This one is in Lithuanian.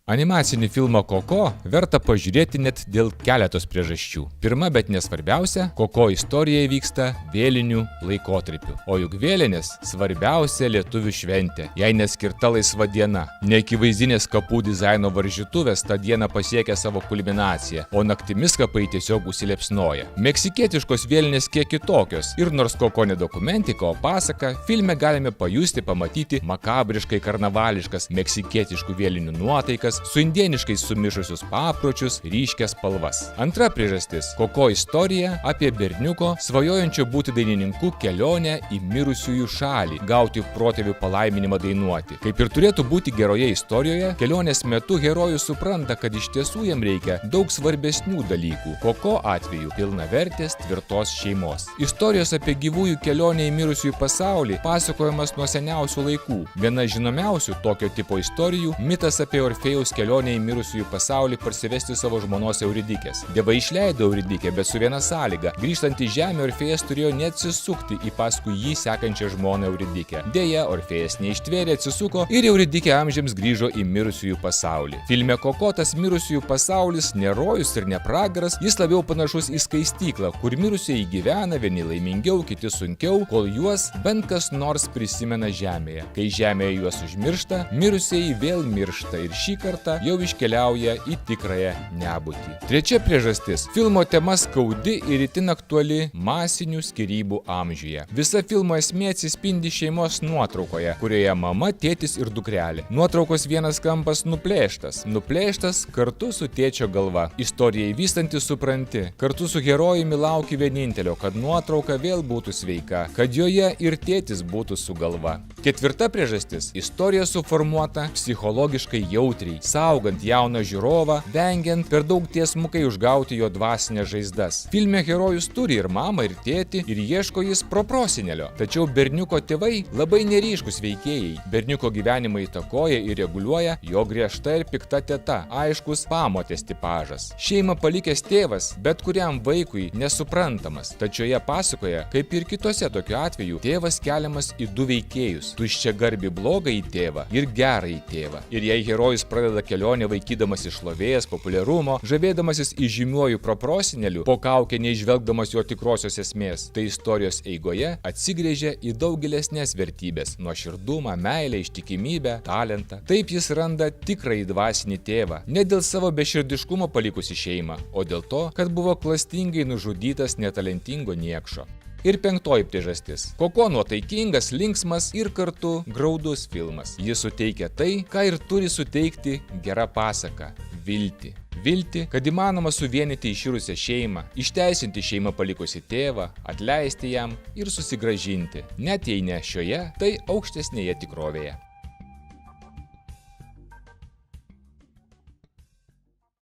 Animacinį filmą Koko verta pažiūrėti net dėl keletos priežasčių. Pirma, bet nesvarbiausia, Koko istorija vyksta vėlinių laikotarpiu. O juk vėlinės svarbiausia lietuvių šventė, jei neskirta laisva diena. Neakivaizdinės kapų dizaino varžytuvės tą dieną pasiekia savo kulminaciją, o naktimis kapai tiesiog užsiliepsnoja. Meksikietiškos vėlinės kiek kitokios ir nors Koko ne dokumentika, o pasaka, filme galime pamatyti makabriškai karnavališkas meksikietiškų vėlinių nuotaikas, su indieniškais sumišusius papročius, ryškias spalvas. Antra priežastis – Koko istorija apie berniuko, svajojančio būti dainininku kelionę į mirusiųjų šalį, gauti protėvių palaiminimą dainuoti. Kaip ir turėtų būti geroje istorijoje, kelionės metu herojus supranta, kad iš tiesų jam reikia daug svarbesnių dalykų. Koko atveju – pilnavertės, tvirtos šeimos. Istorijos apie gyvųjų kelionę į mirusiųjų pasaulį pasakojamas nuo seniausių laikų. Viena žinomiausių tokio tipo istorijų – mitas apie Orfėjaus kelionę į mirusiųjų pasaulį parsivesti savo žmonos Euridikės. Dievai išleido Euridikę, bet su viena sąlyga. Grįžtant į žemę, Orfėjas turėjo neatsisukti į paskui jį sekančią žmoną Euridikę. Deja, Orfėjas neištvėrė, atsisuko ir Euridikė amžiams grįžo į mirusiųjų pasaulį. Filme Koko tas mirusiųjų pasaulis ne rojus ir ne pragaras, jis labiau panašus į skaistyklą, kur mirusieji gyvena, vieni laimingiau, kiti sunkiau, kol juos bent kas nors prisimena žemėje. Kai žemėje juos užmiršta, mirusieji vėl miršta ir šį kartą jau iškeliauja į tikrąją nebūtį. Trečia priežastis – filmo tema skaudi ir itin aktuali masinių skyrybų amžiuje. Visa filmo esmė atsispindi šeimos nuotraukoje, kurioje mama, tėtis ir dukrelė. Nuotraukos vienas kampas nuplėštas kartu su tėčio galva. Istorijai vystantis supranti, kartu su herojumi lauki vienintelio, kad nuotrauka vėl būtų sveika, kad joje ir tėtis būtų su galva. Ketvirta priežastis – istorija suformuota psichologiškai jautriai, saugant jauną žiūrovą, vengiant per daug tiesmukai užgauti jo dvasinės žaizdas. Filme herojus turi ir mamą, ir tėtį, ir ieško jis proprosenelio. Tačiau berniuko tėvai labai neryškus veikėjai. Berniuko gyvenimą įtakoja ir reguliuoja jo griežta ir pikta teta, aiškus pamotės tipažas. Šeimą palikęs tėvas, bet kuriam vaikui nesuprantamas. Tačioje pasakoje, kaip ir kitose tokiu atveju, tėvas keliamas į du veikėjus – tuščiagarbį blogąjį tėvą ir gerąjį tėvą. Ir jei herojus pradeda kelionę vaikydamas iš šlovės, populiarumo, žavėdamasis įžymiuoju proproseneliu, po kaukę neižvelgdamas jo tikrosios esmės, tai istorijos eigoje atsigręžia į daug gilesnės vertybės – nuoširdumą, meilę, ištikimybę, talentą. Taip jis randa tikrąjį dvasinį tėvą, ne dėl savo beširdiškumo palikusi šeimą, o dėl to, kad buvo klastingai nužudytas netalentingo niekšo. Ir penktoji priežastis – Koko nuotaikingas, linksmas ir kartu graudus filmas. Jis suteikia tai, ką ir turi suteikti gera pasaka – viltį. Viltį, kad įmanoma suvienyti iširusią šeimą, išteisinti šeimą palikusi tėvą, atleisti jam ir susigrąžinti, net jei ne šioje, tai aukštesnėje tikrovėje.